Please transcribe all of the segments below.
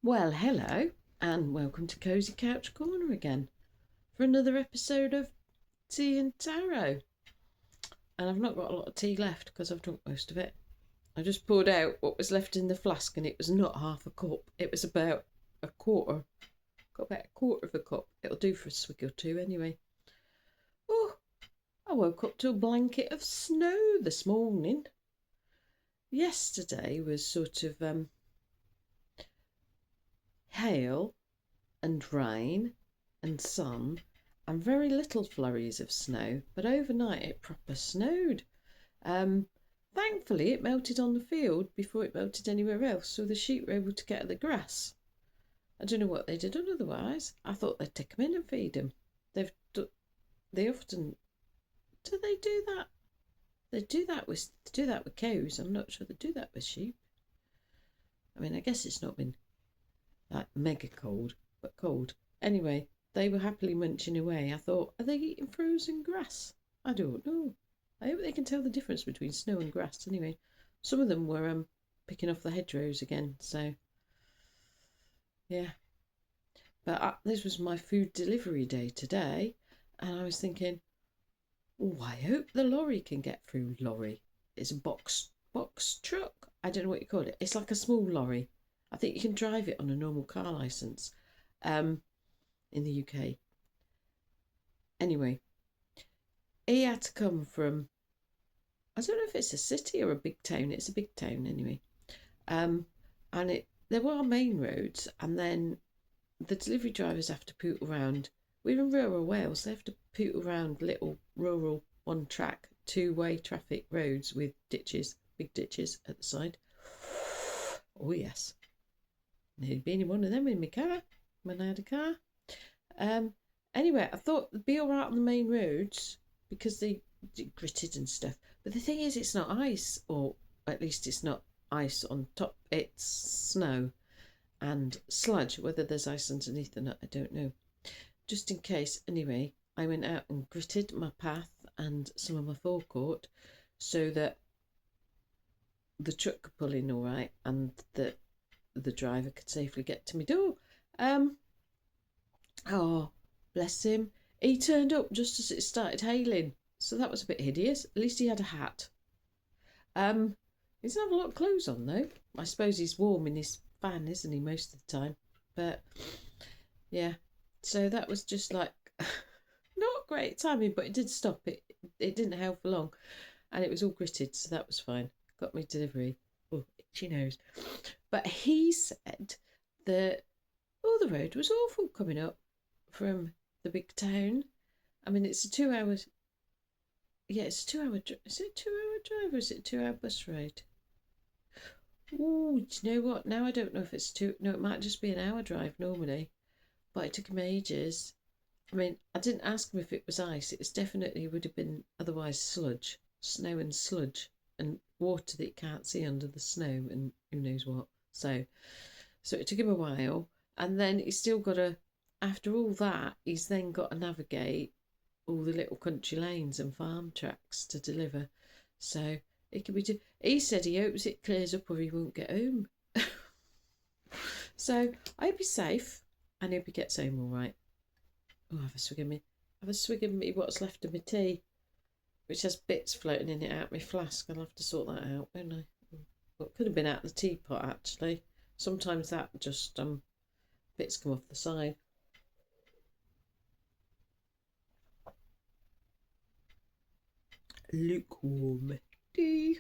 Well, hello, and welcome to Cozy Couch Corner again for another episode of Tea and Tarot. And I've not got a lot of tea left because I've drunk most of it. I just poured out what was left in the flask, and it was not half a cup. It was about a quarter. Got about a quarter of a cup. It'll do for a swig or two anyway. Oh, I woke up to a blanket of snow this morning. Yesterday was sort of hail and rain and sun and very little flurries of snow, but overnight it proper snowed. Thankfully, it melted on the field before it melted anywhere else, so the sheep were able to get at the grass. I don't know what they'd have done otherwise. I thought they'd take them in and feed them. They often do they do that? They do that with cows. I'm not sure they do that with sheep. I mean, I guess it's not been like mega cold, but cold. Anyway, they were happily munching away. I thought, are they eating frozen grass? I don't know. I hope they can tell the difference between snow and grass. Anyway, some of them were picking off the hedgerows again. So yeah, but this was my food delivery day today, and I was thinking, oh, I hope the lorry can get through. Lorry, it's a box truck. I don't know what you call it. It's like a small lorry. I think you can drive it on a normal car license. In the UK. Anyway, he had to come from, I don't know if it's a city or a big town. It's a big town anyway. And there were main roads, and then the delivery drivers have to poot around. We're in rural Wales. They have to poot around little rural one-track, two-way traffic roads with ditches, big ditches at the side. Oh yes, there'd been one of them in my car when I had a car. Anyway, I thought they'd be all right on the main roads because they gritted and stuff. But the thing is, it's not ice, or at least it's not ice on top. It's snow and sludge. Whether there's ice underneath or not, I don't know. Just in case, anyway, I went out and gritted my path and some of my forecourt so that the truck could pull in all right and that the driver could safely get to my door. Oh, bless him. He turned up just as it started hailing, so that was a bit hideous. At least he had a hat. He doesn't have a lot of clothes on though. I suppose he's warm in his fan, isn't he, most of the time? But yeah, so that was just like not great timing, but it did stop. It didn't hail for long, and it was all gritted, so that was fine. Got me delivery. Oh, itchy nose. But he said that the road was awful coming up from the big town. I mean, it's a 2 hour. Yeah, it's a 2 hour. Is it a 2 hour drive or is it a 2 hour bus ride? Oh, do you know what? Now I don't know if it's two. No, it might just be an hour drive normally, but it took him ages. I mean, I didn't ask him if it was ice. It definitely would have been otherwise sludge, snow and sludge, and water that you can't see under the snow, and who knows what. So it took him a while, and then he's still got to. After all that, he's then got to navigate all the little country lanes and farm tracks to deliver. So it could be. He said he hopes it clears up or he won't get home. So I hope he's safe and hope he gets home all right. Oh, have a swig of me. Have a swig of me. What's left of my tea, which has bits floating in it out of my flask. I'll have to sort that out, won't I? Well, it could have been out of the teapot actually. Sometimes that just bits come off the side. Lukewarm tea.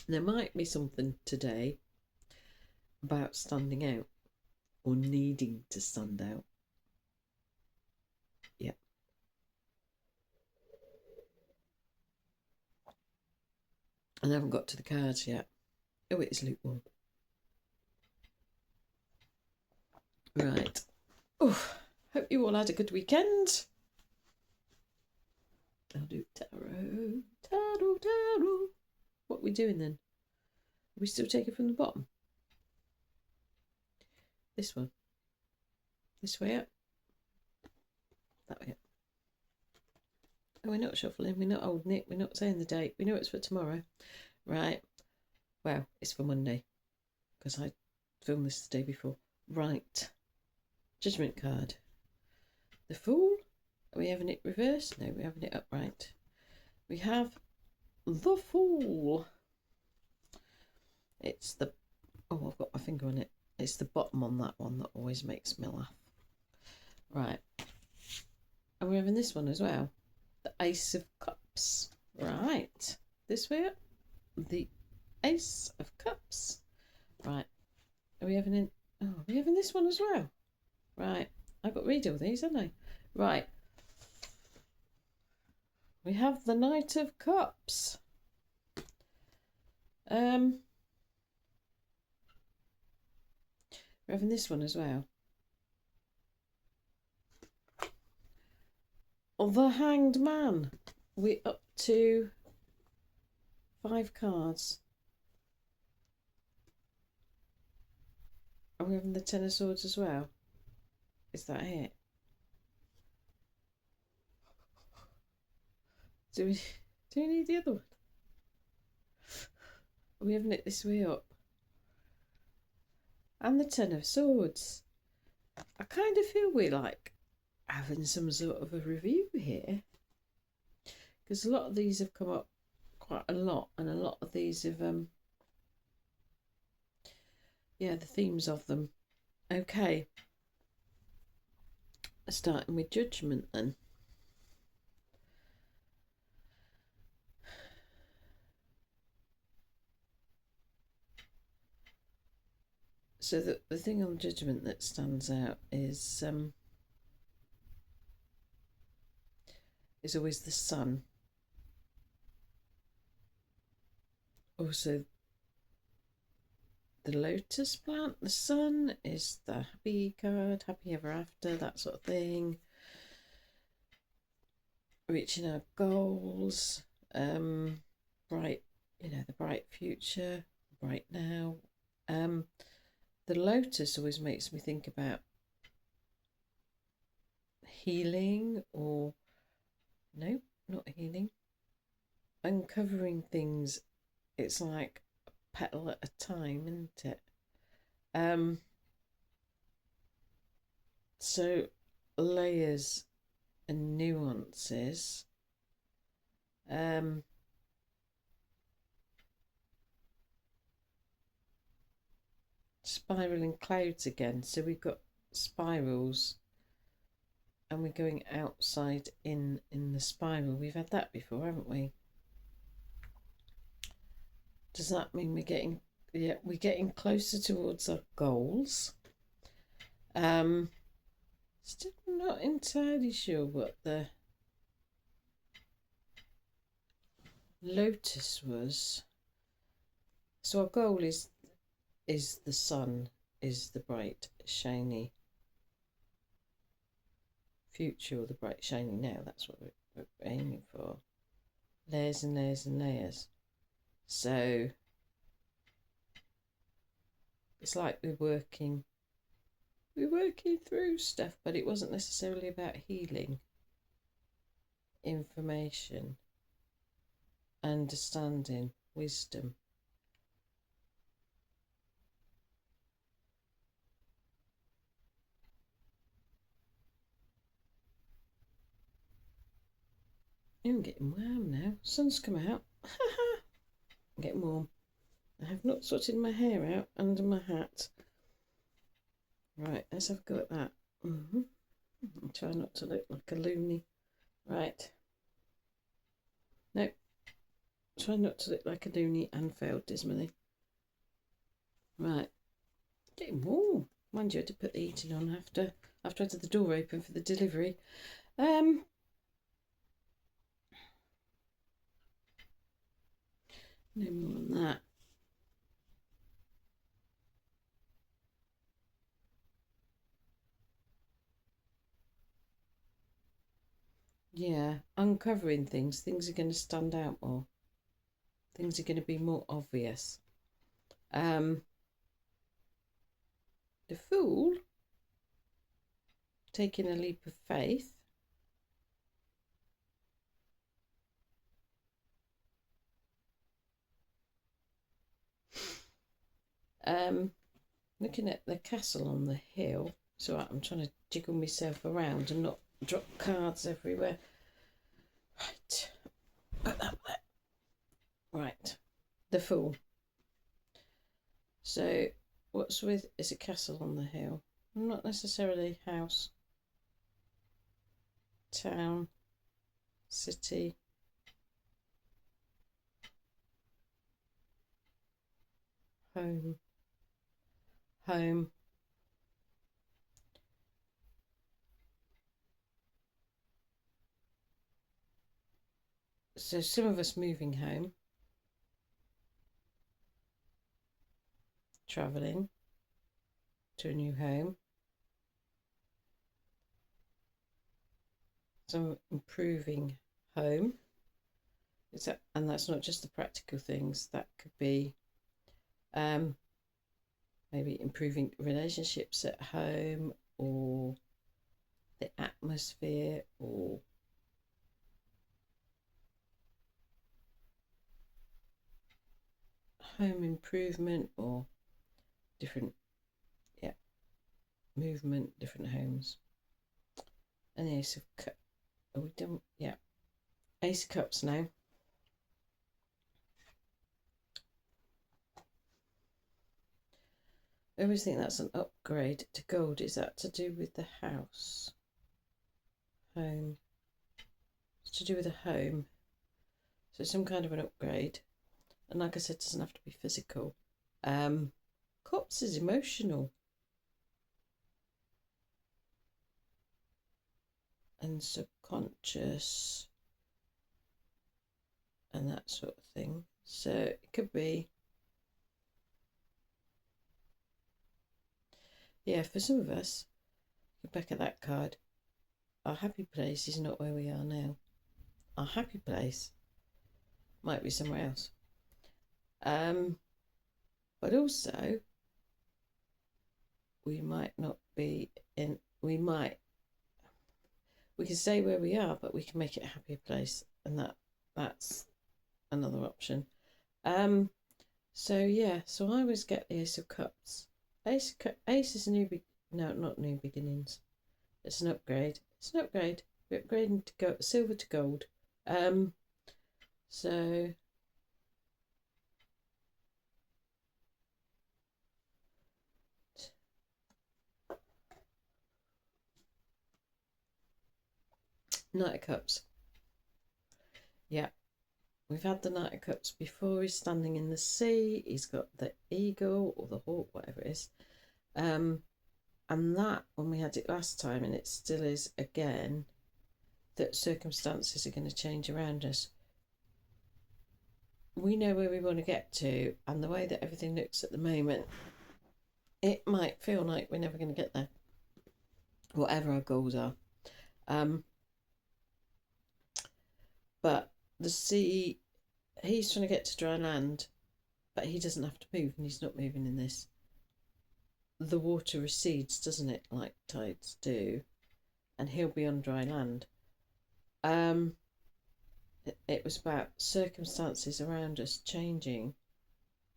There might be something today about standing out or needing to stand out. Yeah. I haven't got to the cards yet. Oh, it is lukewarm. Right. Oh, hope you all had a good weekend. I'll do tarot. What are we doing then? Are we still taking from the bottom? This one. This way up. That way up. Oh, we're not shuffling. We're not holding it. We're not saying the date. We know it's for tomorrow. Right. Well, it's for Monday. Because I filmed this the day before. Right. Judgment card. The Fool. Are we having it reversed? No, we're having it upright. We have the Fool. It's the... Oh, I've got my finger on it. It's the bottom on that one that always makes me laugh. Right. And we're having this one as well. The Ace of Cups. Right. This way up. The Ace of Cups. Right. Are we having in? Oh, are we having this one as well? Right. I've got to read all these, haven't I? Right. We have the Knight of Cups. We're having this one as well. The Hanged Man. We're up to 5 cards. Are we having the Ten of Swords as well? Is that it? Do we need the other one? Are we having it this way up? And the Ten of Swords. I kind of feel we're like having some sort of a review here, because a lot of these have come up quite a lot, and a lot of these have yeah, the themes of them. Okay, starting with Judgment then. So the thing on Judgment that stands out is always the sun. Also the lotus plant, the sun is the happy card, happy ever after, that sort of thing. Reaching our goals, bright, the bright future, bright now. The lotus always makes me think about healing, or no, not healing, uncovering things. It's like a petal at a time, isn't it? So layers and nuances. Spiraling clouds again. So we've got spirals, and we're going outside in the spiral. We've had that before, haven't we? Does that mean we're getting closer towards our goals? Still not entirely sure what the lotus was. So our goal is the sun, is the bright shiny future, or the bright shiny now. That's what we're aiming for. Layers and layers and layers. So it's like we're working through stuff, but it wasn't necessarily about healing. Information, understanding, wisdom. I'm getting warm now. Sun's come out. I'm getting warm. I have not sorted my hair out under my hat. Right, let's have a go at that. Try not to look like a loony. Right. Nope. Try not to look like a loony and failed dismally. Right. Getting warm. Mind you, I did put the heating on after I had the door open for the delivery. No more than that. Yeah, uncovering things. Things are going to stand out more. Things are going to be more obvious. The Fool, taking a leap of faith. looking at the castle on the hill. So I'm trying to jiggle myself around and not drop cards everywhere. Right, put that there. Right, the Fool. So what's with is a castle on the hill? Not necessarily house, town, city, home, home. So some of us moving home, travelling to a new home, some improving home. And that's not just the practical things. That could be maybe improving relationships at home, or the atmosphere, or home improvement, or different, yeah, movement, different homes. And the Ace of Cups. Are we done? Yeah. Ace of Cups now. I always think that's an upgrade to gold. Is that to do with the house? Home. It's to do with a home. So some kind of an upgrade. And like I said, it doesn't have to be physical. Cups is emotional. And subconscious. And that sort of thing. So it could be, yeah, for some of us, look back at that card. Our happy place is not where we are now. Our happy place might be somewhere else. But also, we might not be in, we can stay where we are, but we can make it a happier place. And that's another option. So yeah, so I always get the Ace of Cups. Ace is a no, not new beginnings. It's an upgrade. It's an upgrade. We're upgrading to silver to gold. So Knight of Cups. Yeah, we've had the Knight of Cups before. He's standing in the sea. He's got the eagle or the hawk, whatever it is. And that, when we had it last time, and it still is again, that circumstances are going to change around us. We know where we want to get to, and the way that everything looks at the moment, it might feel like we're never going to get there, whatever our goals are. But the sea, he's trying to get to dry land, but he doesn't have to move, and he's not moving in this. The water recedes, doesn't it, like tides do, and he'll be on dry land. It was about circumstances around us changing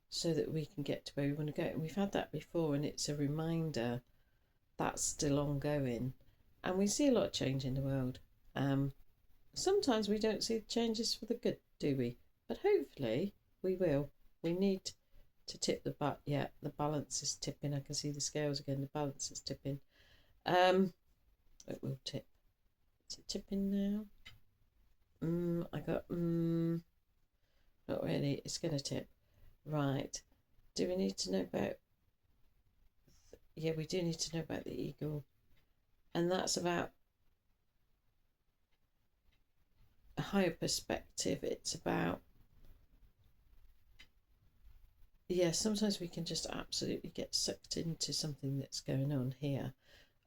so that we can get to where we want to go. And we've had that before, and it's a reminder that's still ongoing. And we see a lot of change in the world. Sometimes we don't see the changes for the good, do we? But hopefully we will. We need to tip the back. Yeah, the balance is tipping. I can see the scales again. The balance is tipping. It will tip. Is it tipping now? I got not really. It's going to tip. Right. Do we need to know about... Yeah, we do need to know about the eagle. And that's about a higher perspective. It's about... Yeah, sometimes we can just absolutely get sucked into something that's going on here,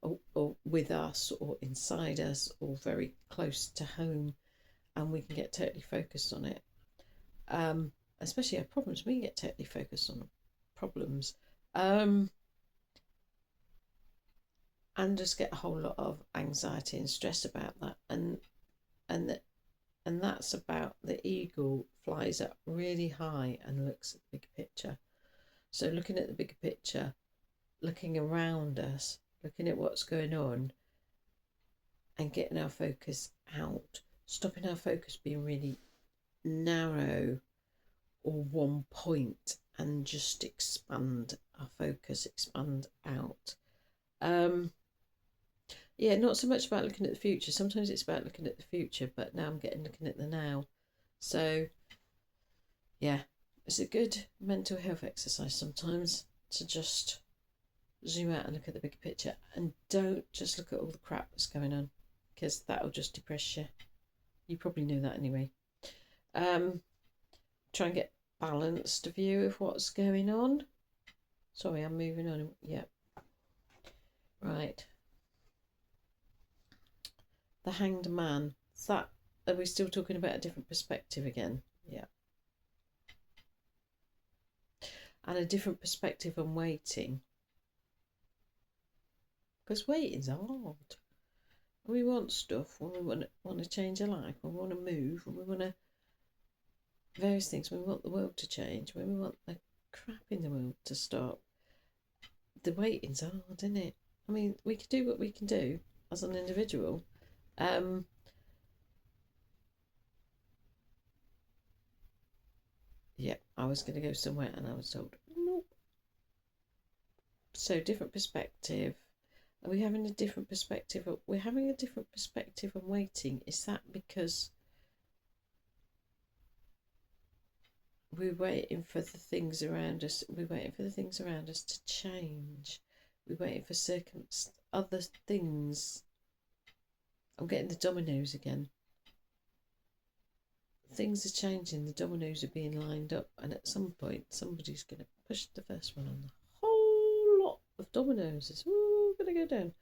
or with us, or inside us, or very close to home, and we can get totally focused on it. Especially our problems, we can get totally focused on problems, and just get a whole lot of anxiety and stress about that. And that's about the eagle flies up really high and looks at the bigger picture. So looking at the bigger picture, looking around us, looking at what's going on, and getting our focus out, stopping our focus being really narrow or one point, and just expand our focus, expand out. Yeah, not so much about looking at the future. Sometimes it's about looking at the future, but now I'm looking at the now. So yeah, it's a good mental health exercise sometimes to just zoom out and look at the bigger picture, and don't just look at all the crap that's going on, because that'll just depress you. You probably know that anyway. Try and get balanced view of what's going on. Sorry, I'm moving on. Yeah. Right. The Hanged Man. Is that, are we still talking about a different perspective again? Yeah. And a different perspective on waiting. Because waiting's hard. We want stuff when we want to change our life, when we want to move, when we want to various things, when we want the world to change, when we want the crap in the world to stop. The waiting's hard, isn't it? I mean, we can do what we can do as an individual. Yeah, I was going to go somewhere and I was told, nope. So different perspective. Are we having a different perspective? We're having a different perspective on waiting. Is that because we're waiting for the things around us? We're waiting for the things around us to change. We're waiting for other things. I'm getting the dominoes again. Things are changing. The dominoes are being lined up, and at some point, somebody's going to push the first one on the whole lot of dominoes. It's all going to go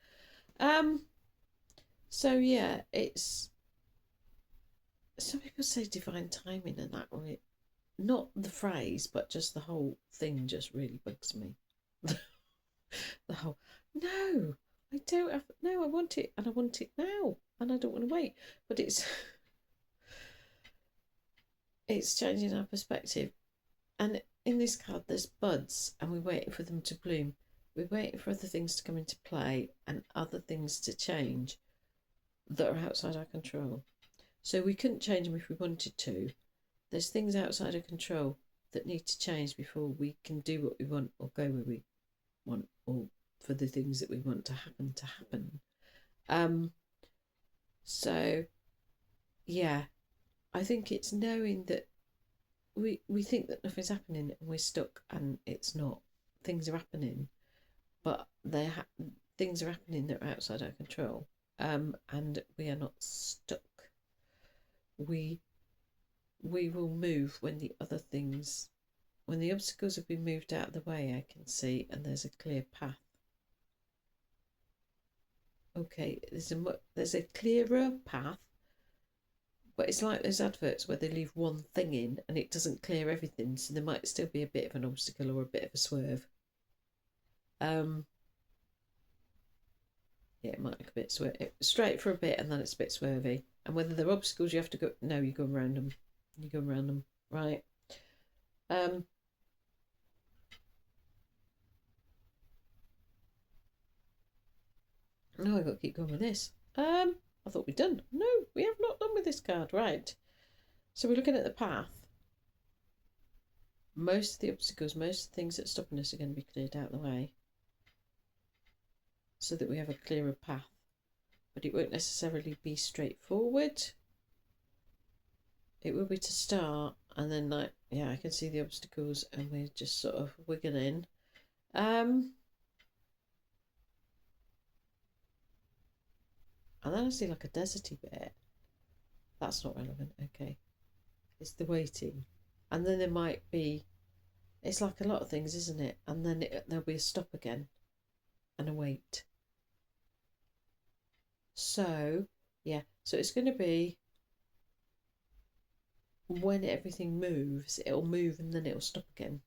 down. So yeah, it's, some people say divine timing, and that way, not the phrase, but just the whole thing just really bugs me. The whole, no, I don't have, no, I want it, and I want it now, and I don't want to wait. But it's changing our perspective. And in this card, there's buds, and we're waiting for them to bloom. We're waiting for other things to come into play and other things to change that are outside our control. So we couldn't change them if we wanted to. There's things outside our control that need to change before we can do what we want or go where we want, or for the things that we want to happen. So yeah, I think it's knowing that we think that nothing's happening and we're stuck, and it's not. Things are happening, but things are happening that are outside our control, and we are not stuck. We will move when the other things, when the obstacles have been moved out of the way, I can see, and there's a clear path. Okay, there's a clearer path, but it's like those adverts where they leave one thing in and it doesn't clear everything, so there might still be a bit of an obstacle or a bit of a swerve. Yeah, it might look a bit straight for a bit, and then it's a bit swervy. And whether they're obstacles you have to go, no, you go around them. You go around them, right? No, I've got to keep going with this. I thought we'd done. No, we have not done with this card, right? So we're looking at the path. Most of the obstacles, most of the things that are stopping us are going to be cleared out of the way, so that we have a clearer path. But it won't necessarily be straightforward. It will be to start, and then like, yeah, I can see the obstacles, and we're just sort of wiggling. And then I see like a deserty bit. That's not relevant. Okay, it's the waiting, and then there might be. It's like a lot of things, isn't it? And then there'll be a stop again, and a wait. So yeah, so it's going to be when everything moves, it'll move and then it'll stop again,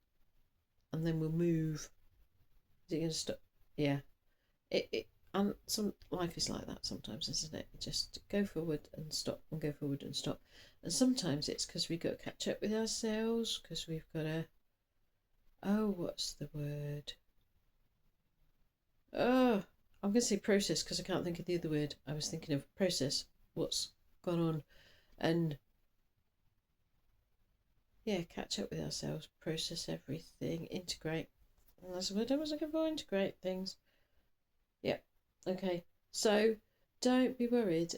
and then we'll move. Is it going to stop? Yeah. It and some life is like that sometimes, isn't it? Just go forward and stop, and go forward and stop. And sometimes it's because we've got to catch up with ourselves, because we've got to, oh, what's the word? I'm going to say process because I can't think of the other word. I was thinking of process, what's gone on, and yeah, catch up with ourselves, process everything, integrate. And that's the word I was looking for, integrate things. Yeah, okay. So don't be worried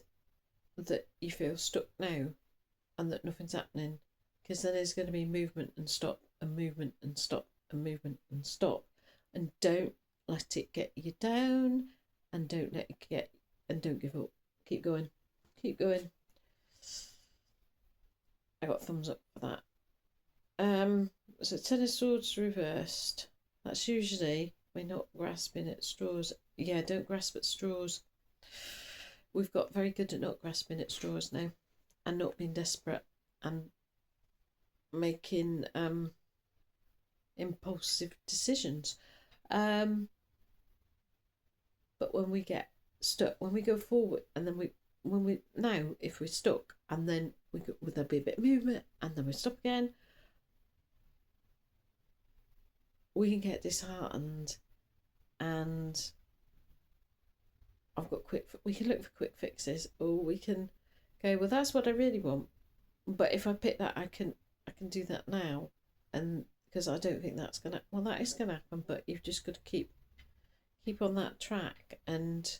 that you feel stuck now and that nothing's happening, because then there's going to be movement and stop and movement and stop and movement and stop. And don't let it get you down, and don't let it get, and don't give up. Keep going. Keep going. I got thumbs up for that. So 10 of swords reversed. That's usually we're not grasping at straws. Yeah, don't grasp at straws. We've got very good at not grasping at straws now, and not being desperate, and making impulsive decisions. But when we get stuck, when we go forward, and then if we're stuck, and then there'll be a bit of movement, and then we stop again, we can get disheartened, and we can look for quick fixes, or we can go, well, that's what I really want, but if I pick that, I can do that now, and because I don't think that's gonna, well, that is gonna happen, but you've just got to keep on that track, and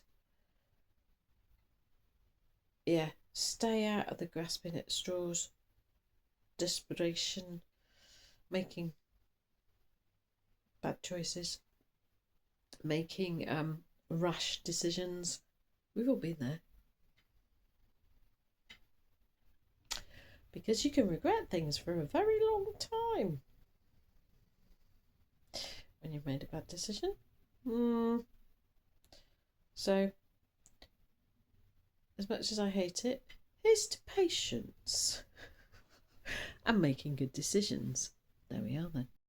yeah, stay out of the grasping at straws, desperation, making bad choices, making rash decisions. We've all been there. Because you can regret things for a very long time when you've made a bad decision. So, as much as I hate it, here's to patience and making good decisions. There we are then.